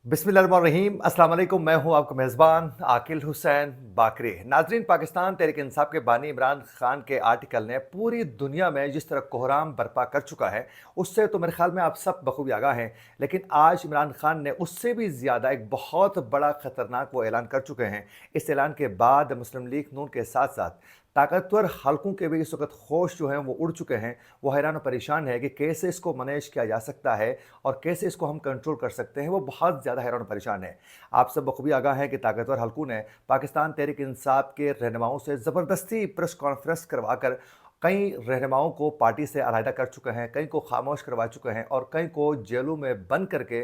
बिस्मिल्लाहिर्रहमानिर्रहीम। अस्सलाम वालेकुम। मैं हूं आपका मेज़बान आकिल हुसैन बाकरी। नाज़रीन, पाकिस्तान तहरीक इंसाफ के बानी इमरान खान के आर्टिकल ने पूरी दुनिया में जिस तरह कोहराम बर्पा कर चुका है, उससे तो मेरे ख्याल में आप सब बखूबी आगाह हैं। लेकिन आज इमरान खान ने उससे भी ज़्यादा एक बहुत बड़ा ख़तरनाक वो ऐलान कर चुके हैं। इस ऐलान के बाद मुस्लिम लीग नून के साथ साथ ताकतवर हलकों के भी इस वक्त होश जो हैं वो उड़ चुके हैं। वो हैरान और परेशान है कि कैसे इसको मैनेज किया जा सकता है और कैसे इसको हम कंट्रोल कर सकते हैं। वो बहुत ज़्यादा हैरान और परेशान है। आप सब बखूबी आगाह हैं कि ताकतवर हलकों ने पाकिस्तान तहरीक इंसाफ के रहनुमाओं से ज़बरदस्ती प्रेस कॉन्फ्रेंस करवाकर कई रहनुमाओं को पार्टी से अलहदा कर चुके हैं, कई को खामोश करवा चुके हैं और कई को जेलों में बंद करके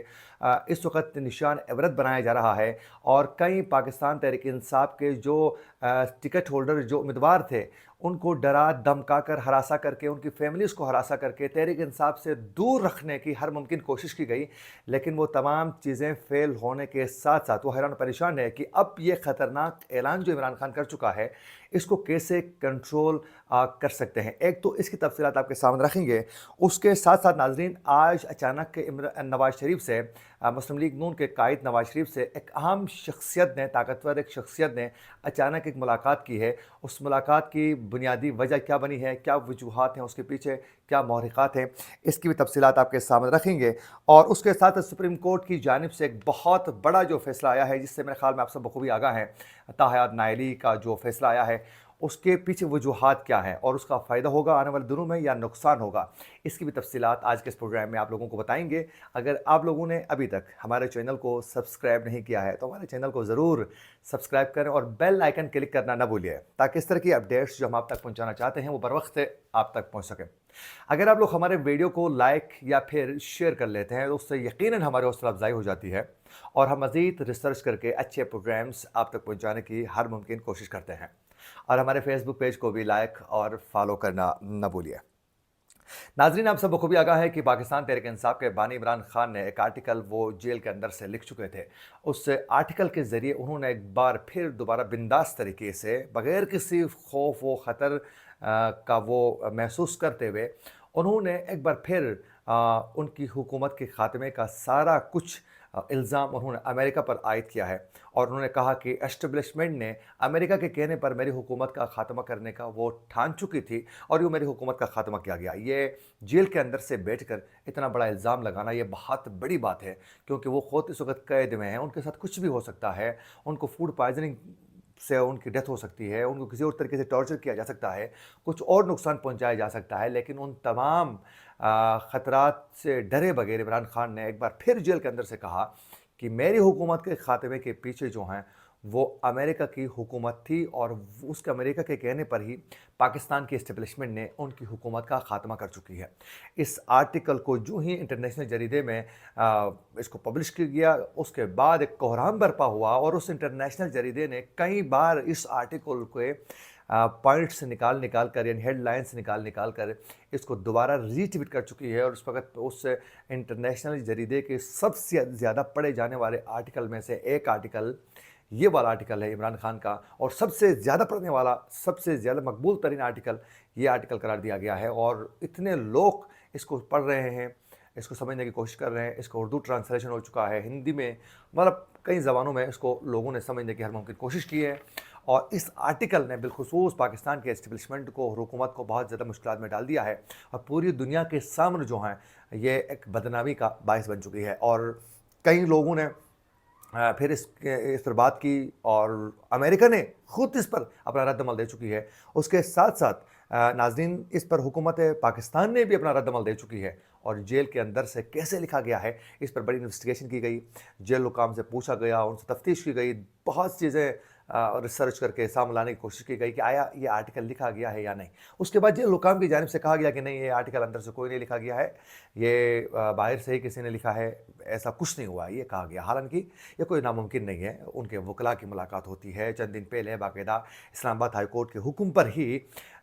इस वक्त निशान इबरत बनाया जा रहा है। और कई पाकिस्तान तहरीक इंसाफ के जो टिकट होल्डर जो उम्मीदवार थे, उनको डरा धमका कर हरासा करके, उनकी फैमिलीज़ को हरासा करके तहरीक इंसाफ से दूर रखने की हर मुमकिन कोशिश की गई। लेकिन वो तमाम चीज़ें फेल होने के साथ साथ वो हैरान परेशान है कि अब ये ख़तरनाक ऐलान जो इमरान खान कर चुका है, इसको कैसे कंट्रोल कर सकते हैं। एक तो इसकी तफसीलात आपके सामने रखेंगे। उसके साथ साथ नाजरीन, आज अचानक के नवाज शरीफ से मुस्लिम लीग नून के कायद नवाज शरीफ से एक अहम शख्सियत ने, ताकतवर एक शख्सियत ने अचानक एक मुलाकात की है। उस मुलाकात की बुनियादी वजह क्या बनी है, क्या वजूहात हैं उसके पीछे, क्या महरिकात हैं, इसकी भी तफसीलात आपके सामने रखेंगे। और उसके साथ सुप्रीम कोर्ट की जानिब से एक बहुत बड़ा जो फैसला आया है, जिससे मेरे ख्याल में आप सब बखूबी आगाह हैं, ताहयात नायली का जो फैसला आया है, उसके पीछे वजूहात क्या हैं और उसका फ़ायदा होगा आने वाले दिनों में या नुकसान होगा, इसकी भी तफसीलात आज के इस प्रोग्राम में आप लोगों को बताएंगे। अगर आप लोगों ने अभी तक हमारे चैनल को सब्सक्राइब नहीं किया है तो हमारे चैनल को ज़रूर सब्सक्राइब करें और बेल आइकन क्लिक करना ना भूलिए, ताकि इस तरह की अपडेट्स जो हम आप तक पहुंचाना चाहते हैं वो बर वक्त आप तक पहुंच सकें। अगर आप लोग हमारे वीडियो को लाइक या फिर शेयर कर लेते हैं तो उससे यकीनन हमारी हौसला अफजाई हो जाती है और हम मज़ीद रिसर्च करके अच्छे प्रोग्राम्स आप तक पहुंचाने की हर मुमकिन कोशिश करते हैं। और हमारे फेसबुक पेज को भी लाइक और फॉलो करना न भूलिए। नाजरीन, आप सब बखूबी आगाह है कि पाकिस्तान तहरीक इंसाफ के बानी इमरान खान ने एक आर्टिकल वो जेल के अंदर से लिख चुके थे। उस आर्टिकल के ज़रिए उन्होंने एक बार फिर दोबारा बिंदास तरीके से बग़ैर किसी खौफ व ख़तर का वो महसूस करते हुए उन्होंने एक बार फिर उनकी हुकूमत के ख़ात्मे का सारा कुछ इल्ज़ाम उन्होंने अमेरिका पर आयद किया है। और उन्होंने कहा कि एस्टेब्लिशमेंट ने अमेरिका के कहने पर मेरी हुकूमत का ख़ात्मा करने का वो ठान चुकी थी और यूँ मेरी हुकूमत का ख़ात्मा किया गया। ये जेल के अंदर से बैठकर इतना बड़ा इल्ज़ाम लगाना ये बहुत बड़ी बात है, क्योंकि वो ख़ुद इस वक्त कैद में हैं, उनके साथ कुछ भी हो सकता है। उनको फूड पॉइज़निंग से उनकी डेथ हो सकती है, उनको किसी और तरीके से टॉर्चर किया जा सकता है, कुछ और नुकसान पहुंचाया जा सकता है। लेकिन उन तमाम ख़तरात से डरे बगैर इमरान खान ने एक बार फिर जेल के अंदर से कहा कि मेरी हुकूमत के ख़ात्मे के पीछे जो हैं वो अमेरिका की हुकूमत थी और उसके अमेरिका के कहने पर ही पाकिस्तान की इस्टेब्लिशमेंट ने उनकी हुकूमत का ख़ात्मा कर चुकी है। इस आर्टिकल को जो ही इंटरनेशनल जरीदे में इसको पब्लिश किया गया, उसके बाद एक कोहराम बरपा हुआ और उस इंटरनेशनल जरीदे ने कई बार इस आर्टिकल के पॉइंट्स निकाल निकाल कर, यानी हेडलाइंस निकाल निकाल कर इसको दोबारा रीट्वीट कर चुकी है। और उस वक्त उस इंटरनेशनल जरीदे के सबसे ज़्यादा पढ़े जाने वाले आर्टिकल में से एक आर्टिकल ये वाला आर्टिकल है इमरान खान का, और सबसे ज़्यादा पढ़ने वाला, सबसे ज़्यादा मकबूल तरीन आर्टिकल ये आर्टिकल करार दिया गया है। और इतने लोग इसको पढ़ रहे हैं, इसको समझने की कोशिश कर रहे हैं। इसका उर्दू ट्रांसलेशन हो चुका है, हिंदी में, मतलब कई ज़बानों में इसको लोगों ने समझने की हर मुमकिन कोशिश की है। और इस आर्टिकल ने बिलखुसूस पाकिस्तान के एस्टेब्लिशमेंट को और हुकूमत को बहुत ज़्यादा मुश्किलात में डाल दिया है और पूरी दुनिया के सामने जो हैं ये एक बदनामी का बायस बन चुकी है। और कई लोगों ने फिर इस पर बात की और अमेरिका ने खुद इस पर अपना रद्दमल दे चुकी है। उसके साथ साथ नाज़रीन, इस पर हुकूमत पाकिस्तान ने भी अपना रद्दमल दे चुकी है। और जेल के अंदर से कैसे लिखा गया है इस पर बड़ी इन्वेस्टिगेशन की गई, जेल हुकाम से पूछा गया, उनसे तफ्तीश की गई, बहुत चीज़ें रिसर्च करके सामने लाने की कोशिश की गई कि आया ये आर्टिकल लिखा गया है या नहीं। उसके बाद जेल हुकाम की जानिब से कहा गया कि नहीं, ये आर्टिकल अंदर से कोई नहीं लिखा गया है, ये बाहर से ही किसी ने लिखा है, ऐसा कुछ नहीं हुआ, ये कहा गया। हालांकि ये कोई नामुमकिन नहीं है। उनके वकला की मुलाकात होती है चंद दिन पहले, बाकायदा इस्लामाबाद हाई कोर्ट के हुक्म पर ही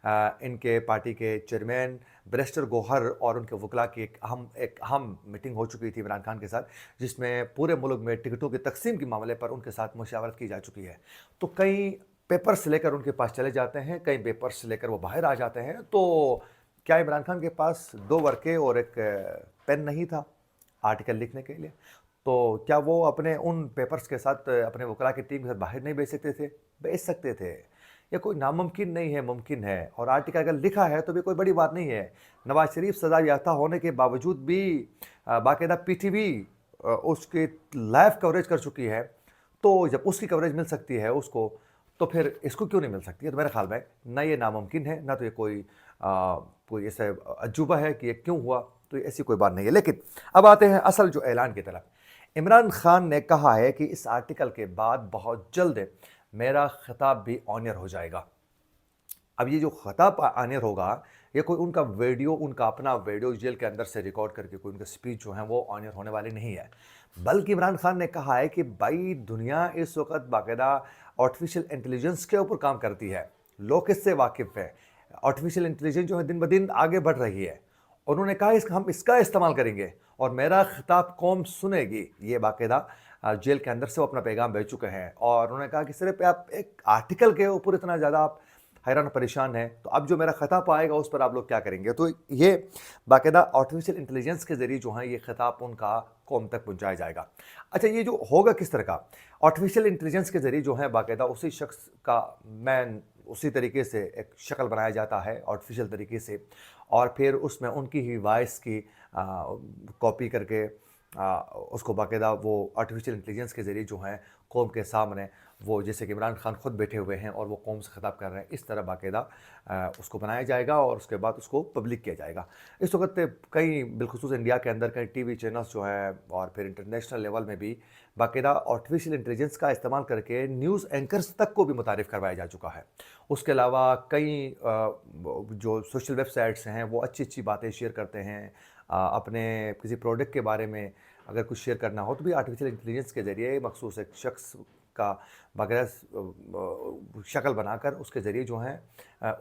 इनके पार्टी के चेयरमैन बैरिस्टर गौहर और उनके वकला की एक अहम मीटिंग हो चुकी थी इमरान खान के साथ, जिसमें पूरे मुल्क में टिकटों की तकसीम के मामले पर उनके साथ मुशावरत की जा चुकी है। तो कई पेपर्स लेकर उनके पास चले जाते हैं, कई पेपर्स लेकर वो बाहर आ जाते हैं। तो क्या इमरान खान के पास 2 वर्के और एक पेन नहीं था आर्टिकल लिखने के लिए? तो क्या वो अपने उन पेपर्स के साथ अपने वकला की टीम के साथ बाहर नहीं भेज सकते थे? भेज सकते थे। ये कोई नामुमकिन नहीं है, मुमकिन है। और आर्टिकल अगर लिखा है तो भी कोई बड़ी बात नहीं है। नवाज शरीफ सज़ा याफ्ता होने के बावजूद भी बाकायदा पीटीवी उसकी लाइव कवरेज कर चुकी है। तो जब उसकी कवरेज मिल सकती है उसको, तो फिर इसको क्यों नहीं मिल सकती है? तो मेरे ख्याल में ना ये नामुमकिन है, ना तो ये कोई ऐसा अजूबा है कि ये क्यों हुआ। तो ऐसी कोई बात नहीं है। लेकिन अब आते हैं असल जो ऐलान की तरफ। इमरान खान ने कहा है कि इस आर्टिकल के बाद बहुत जल्द मेरा खिताब भी ऑनर हो जाएगा। अब ये जो खिताब ऑनर होगा, ये कोई उनका वीडियो, उनका अपना वीडियो जेल के अंदर से रिकॉर्ड करके कोई उनका स्पीच जो है वो ऑनर होने वाली नहीं है। बल्कि इमरान खान ने कहा है कि भाई दुनिया इस वक्त बाकायदा आर्टिफिशियल इंटेलिजेंस के ऊपर काम करती है, लोग इससे वाकिफ़ हैं। आर्टिफिशियल इंटेलिजेंस जो है दिन ब दिन आगे बढ़ रही है। उन्होंने कहा हम इसका इस्तेमाल करेंगे और मेरा खिताब कौम सुनेगी। ये बाकायदा जेल के अंदर से वो अपना पैगाम भेज चुके हैं। और उन्होंने कहा कि सिर्फ आप एक आर्टिकल के ऊपर इतना ज़्यादा आप हैरान परेशान है, तो अब जो मेरा खिताब आएगा उस पर आप लोग क्या करेंगे? तो ये बाकायदा आर्टिफिशियल इंटेलिजेंस के ज़रिए जो है ये खिताब उनका कौम तक पहुंचाया जाएगा। अच्छा, ये जो होगा किस तरह का? आर्टिफिशियल इंटेलिजेंस के ज़रिए जो है बाकायदा उसी शख्स का मैन उसी तरीके से एक शक्ल बनाया जाता है आर्टिफिशियल तरीके से, और फिर उसमें उनकी ही वॉइस की कॉपी करके उसको बाकायदा वो आर्टिफिशियल इंटेलिजेंस के ज़रिए जो है कौम के सामने, वो जैसे कि इमरान खान खुद बैठे हुए हैं और वो कौम से ख़िताब कर रहे हैं, इस तरह बाकायदा उसको बनाया जाएगा और उसके बाद उसको पब्लिक किया जाएगा। इस वक्त कई बिलखुसूस इंडिया के अंदर कई टीवी चैनल्स जो हैं और फिर इंटरनेशनल लेवल में भी बाकायदा आर्टिफिशियल इंटेलिजेंस का इस्तेमाल करके न्यूज़ एंकर्स तक को भी मुतारिफ़ करवाया जा चुका है। उसके अलावा कई जो सोशल वेबसाइट्स हैं वो अच्छी अच्छी बातें शेयर करते हैं। अपने किसी प्रोडक्ट के बारे में अगर कुछ शेयर करना हो तो भी आर्टिफिशियल इंटेलिजेंस के ज़रिए मखसूस एक शख्स का बाकायदा शक्ल बनाकर उसके ज़रिए जो है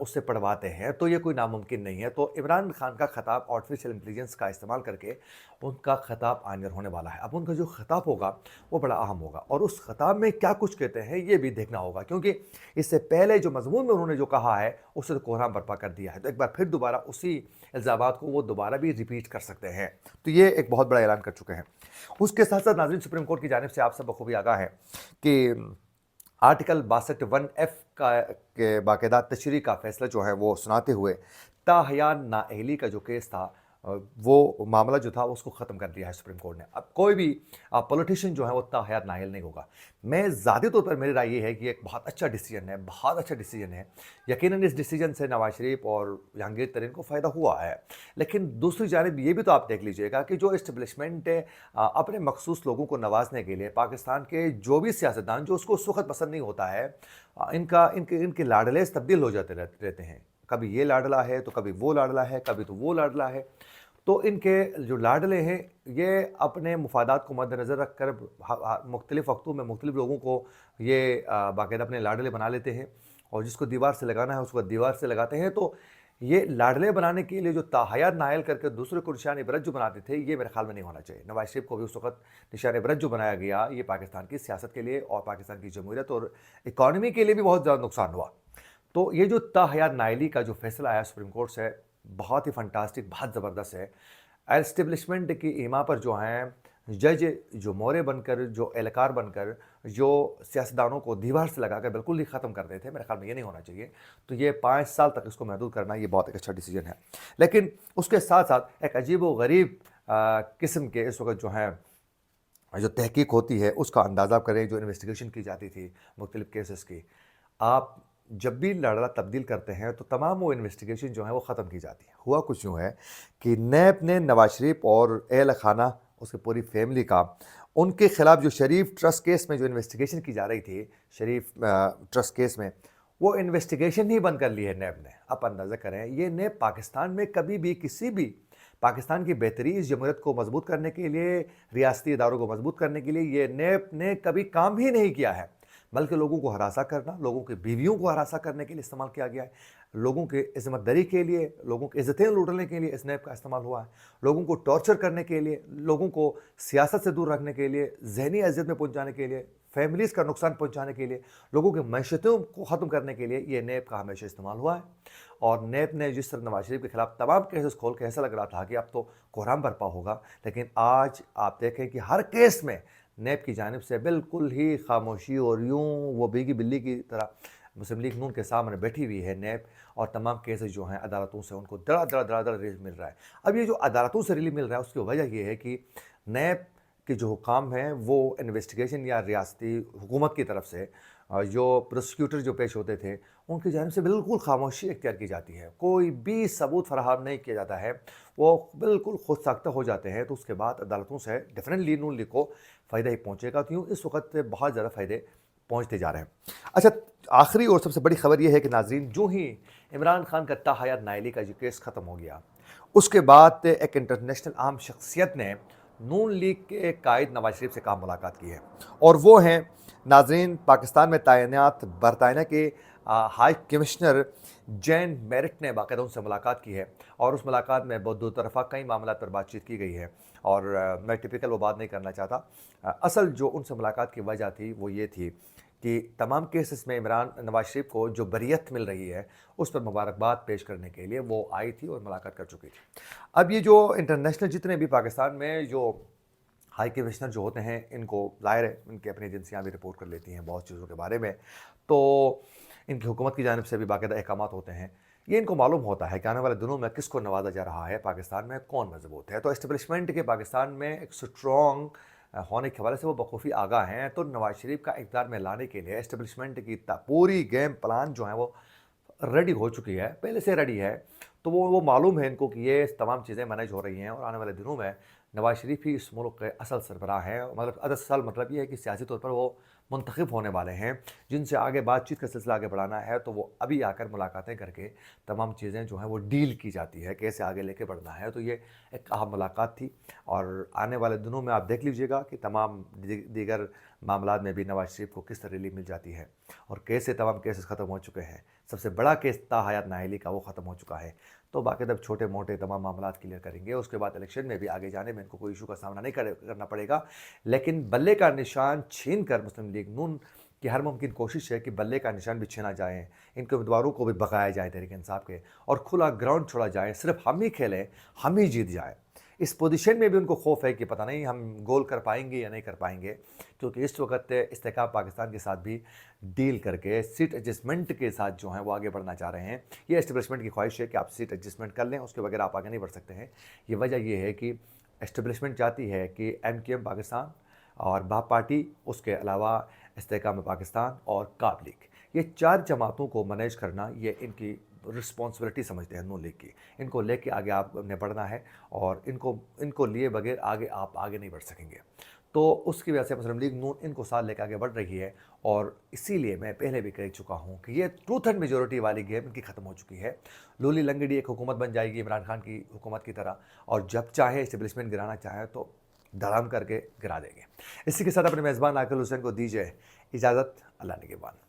उससे पढ़वाते हैं। तो ये कोई नामुमकिन नहीं है। तो इमरान खान का ख़िताब आर्टिफिशियल इंटेलिजेंस का इस्तेमाल करके उनका ख़िताब ऑनर होने वाला है। अब उनका जो ख़िताब होगा वो बड़ा अहम होगा और उस ख़िताब में क्या कुछ कहते हैं ये भी देखना होगा, क्योंकि इससे पहले जो मज़मून में उन्होंने जो कहा है उससे तो कोहराम बर्पा कर दिया है। तो एक बार फिर दोबारा उसी इल्ज़ामात को वो दोबारा भी रिपीट कर सकते हैं। तो ये एक बहुत बड़ा ऐलान कर चुके हैं। उसके साथ साथ नाज़रीन, सुप्रीम कोर्ट की जानिब से आप सब बखूबी आगाह है कि आर्टिकल 62(1)(f) का के बाकायदा तशरीह का फ़ैसला जो है वो सुनाते हुए ताहयात नाअहली का जो केस था, वो मामला जो था उसको ख़त्म कर दिया है सुप्रीम कोर्ट ने। अब कोई भी पॉलिटिशियन जो है वो ताहयात नाअहल नहीं होगा। मैं ज़ाती तौर पर मेरी राय ये है कि एक बहुत अच्छा डिसीजन है, बहुत अच्छा डिसीजन है। यकीनन इस डिसीजन से नवाज शरीफ और जहांगीर तरीन को फ़ायदा हुआ है। लेकिन दूसरी जानिब ये भी तो आप देख लीजिएगा कि जो इस्टेब्लिशमेंट अपने मखसूस लोगों को नवाजने के लिए पाकिस्तान के जो भी सियासतदान जो उसको उस वक्त पसंद नहीं होता है, इनके लाडले तब्दील हो जाते रहते हैं। कभी ये लाडला है तो कभी वो लाडला है, कभी तो वो लाडला है। तो इनके जो लाडले हैं ये अपने मुफादात को मद्देनज़र रख कर मुख्तलिफ़ वक्तों में मुख्तलिफ़ लोगों को ये बाकायदा अपने लाडले बना लेते हैं और जिसको दीवार से लगाना है उसको दीवार से लगाते हैं। तो ये लाडले बनाने के लिए जो ताहयात नायल करके दूसरे को निशान इबरत जो बनाते थे, ये मेरे ख्याल में नहीं होना चाहिए। नवाज शरीफ को भी उस वक्त निशान इबरत जो बनाया गया, ये पाकिस्तान की सियासत के लिए और पाकिस्तान की जमहूरियत और इकॉनमी के लिए भी बहुत ज़्यादा नुकसान हुआ। तो ये जो ताहयात नायली का जो फैसला आया सुप्रीम कोर्ट से, बहुत ही फंटास्टिक, बहुत ज़बरदस्त है। एस्टेब्लिशमेंट की ईमा पर जो हैं जज जो मोरे बनकर, जो एहलकार बनकर, जो सियासतदानों को दीवार से लगाकर बिल्कुल ही ख़त्म कर देते हैं, मेरे ख्याल में ये नहीं होना चाहिए। तो ये 5 साल तक इसको महदूद करना ये बहुत एक अच्छा डिसीजन है। लेकिन उसके साथ साथ एक अजीब व गरीब किस्म के इस वक्त जो है जो तहकीक होती है उसका अंदाज़ा करें, जो इन्वेस्टिगेशन की जाती थी मुख्तलिफ़ केसेस की। आप जब भी लाडला तब्दील करते हैं तो तमाम वो इन्वेस्टिगेशन जो है वो ख़त्म की जाती है। हुआ कुछ यूँ है कि नैब ने नवाज शरीफ और अहल खाना उसकी पूरी फैमिली का, उनके ख़िलाफ़ जो शरीफ ट्रस्ट केस में जो इन्वेस्टिगेशन की जा रही थी, शरीफ ट्रस्ट केस में, वो इन्वेस्टिगेशन ही बंद कर ली है नैब ने। आप अंदाज़ा करें, ये नैब पाकिस्तान में कभी भी किसी भी पाकिस्तान की बेहतरीन जमहूरियत को मजबूत करने के लिए, रियासती इदारों को मजबूत करने के लिए ये नैब ने कभी काम ही नहीं किया है। बल्कि लोगों को हरासा करना, लोगों की बीवियों को हरासा करने के लिए इस्तेमाल किया गया है, लोगों की इज़्ज़त दरी के लिए, लोगों की इज़्ज़तें लूटने के लिए इस नेब का इस्तेमाल हुआ है, लोगों को टॉर्चर करने के लिए, लोगों को सियासत से दूर रखने के लिए, ज़हनी अज़ियत में पहुँचाने के लिए, फैमिलीज़ का नुकसान पहुँचाने के लिए, लोगों की मईशतों को ख़त्म करने के लिए ये नेब का हमेशा इस्तेमाल हुआ है। और नेब ने जिस तरह नवाज शरीफ के खिलाफ तमाम केसेस खोल के ऐसा लग रहा था कि अब तो कोहराम बरपा होगा, लेकिन आज आप देखें कि हर केस में नेब की जानिब से बिल्कुल ही खामोशी और यूं वो भीगी बिल्ली की तरह मुस्लिम लीग नून के सामने बैठी हुई है नेब। और तमाम केसेस जो हैं अदालतों से उनको दड़ा रिलीफ मिल रहा है। अब ये जो अदालतों से रिलीफ मिल रहा है उसकी वजह ये है कि नेब के जो हुकाम हैं वो इन्वेस्टिगेशन या रियासती हुकूमत की तरफ से जो प्रोसिक्यूटर जो पेश होते थे उनकी जानिब से बिल्कुल खामोशी इख्तियार की जाती है, कोई भी सबूत फराहम नहीं किया जाता है, वो बिल्कुल खुद साख्ता हो जाते हैं। तो उसके बाद अदालतों से डेफिनेटली नून लीग को फ़ायदा ही पहुँचेगा, क्यों इस वक्त बहुत ज़्यादा फ़ायदे पहुँचते जा रहे हैं। अच्छा, आखिरी और सबसे बड़ी खबर यह है कि नाज़रीन, जो ही इमरान खान का ताहयात नाइली का जो केस ख़त्म हो गया, उसके बाद एक इंटरनेशनल अहम शख्सियत ने नून लीग के कायद नवाज शरीफ से कहाँ मुलाकात की है, और वो हैं नाज़रीन पाकिस्तान में तैनात बरतानिया के हाई कमिश्नर जैन मेरिट ने बाकायदा उनसे मुलाकात की है। और उस मुलाकात में बहुत दो तरफ़ा कई मामलों पर बातचीत की गई है। और मैं टिपिकल वो बात नहीं करना चाहता। असल जो उनसे मुलाकात की वजह थी वो ये थी कि तमाम केसेस में इमरान नवाज शरीफ को जो बरियत मिल रही है उस पर मुबारकबाद पेश करने के लिए वो आई थी और मुलाकात कर चुकी थी। अब ये जो इंटरनेशनल जितने भी पाकिस्तान में जो हाई कमिश्नर जो होते हैं, इनको ज़ाहिर है इनकी अपनी एजेंसियाँ भी रिपोर्ट कर लेती हैं बहुत चीज़ों के बारे में, तो इनकी हुकूमत की जानिब से भी बाकायदा अहकामात होते हैं। ये इनको मालूम होता है कि आने वाले दिनों में किसको नवाजा जा रहा है, पाकिस्तान में कौन मजबूत है। तो इस्टेब्लिशमेंट के पाकिस्तान में एक स्ट्रॉन्ग होने के हवाले से वो बखूबी आगाह हैं। तो नवाज शरीफ का इक़्तिदार में लाने के लिए इस्टेब्लिशमेंट की पूरी गेम प्लान जो है वो रेडी हो चुकी है, पहले से रेडी है। तो वो मालूम है इनको कि ये तमाम चीज़ें मैनेज हो रही हैं और आने वाले दिनों में नवाज शरीफ ही इस मुल्क के असल सरबराह हैं। मतलब असल मतलब ये है कि सियासी तौर पर वो मुंतखब होने वाले हैं, जिनसे आगे बातचीत का सिलसिला आगे बढ़ाना है। तो वो अभी आकर मुलाकातें करके तमाम चीज़ें जो हैं वो डील की जाती है, कैसे आगे लेके बढ़ना है। तो ये एक अहम मुलाकात थी और आने वाले दिनों में आप देख लीजिएगा कि तमाम दीगर मामलात में भी नवाज शरीफ को किस तरह रिलीफ मिल जाती है और कैसे तमाम केसेस ख़त्म हो चुके हैं। सबसे बड़ा केस ताहयात नाइली का वो ख़त्म हो चुका है। तो बाकी तब छोटे मोटे तमाम मामलात क्लियर करेंगे। उसके बाद इलेक्शन में भी आगे जाने में इनको कोई इशू का सामना नहीं करना पड़ेगा। लेकिन बल्ले का निशान छीन कर मुस्लिम लीग नून की हर मुमकिन कोशिश है कि बल्ले का निशान भी छीना जाए, इनके उम्मीदवारों को भी भगाया जाए तहरीक इंसाफ के, और खुला ग्राउंड छोड़ा जाए, सिर्फ हम ही खेलें, हम ही जीत जाए। इस पोजीशन में भी उनको खौफ है कि पता नहीं हम गोल कर पाएंगे या नहीं कर पाएंगे, क्योंकि इस वक्त इस्तेकाम पाकिस्तान के साथ भी डील करके सीट एडजस्टमेंट के साथ जो है वो आगे बढ़ना चाह रहे हैं। ये एस्टेब्लिशमेंट की ख्वाहिश है कि आप सीट एडजस्टमेंट कर लें, उसके बगैर आप आगे नहीं बढ़ सकते हैं। ये वजह यह है कि एस्टेब्लिशमेंट चाहती है कि MQM पाकिस्तान और बाप पार्टी, उसके अलावा इस्तेकाम पाकिस्तान और काब लीग, ये 4 जमातों को मैनेज करना ये इनकी रिस्पॉन्सिबिलिटी समझते हैं नून लीग की। इनको लेके आगे आपने बढ़ना है और इनको लिए बगैर आगे आप आगे नहीं बढ़ सकेंगे। तो उसकी वजह से मुस्लिम लीग नून इनको साथ लेकर आगे बढ़ रही है। और इसीलिए मैं पहले भी कह चुका हूँ कि ये ट्रूथ एंड मेजॉरिटी वाली गेम इनकी ख़त्म हो चुकी है। लूली लंगड़ी एक हुकूमत बन जाएगी इमरान खान की हुकूमत की तरह, और जब चाहे इस्टेब्लिशमेंट गिराना चाहे तो धड़ाम करके गिरा देंगे। इसी के साथ अपने मेज़बान आकिल हुसैन को दीजिए इजाज़त। अल्लाह निगहबान।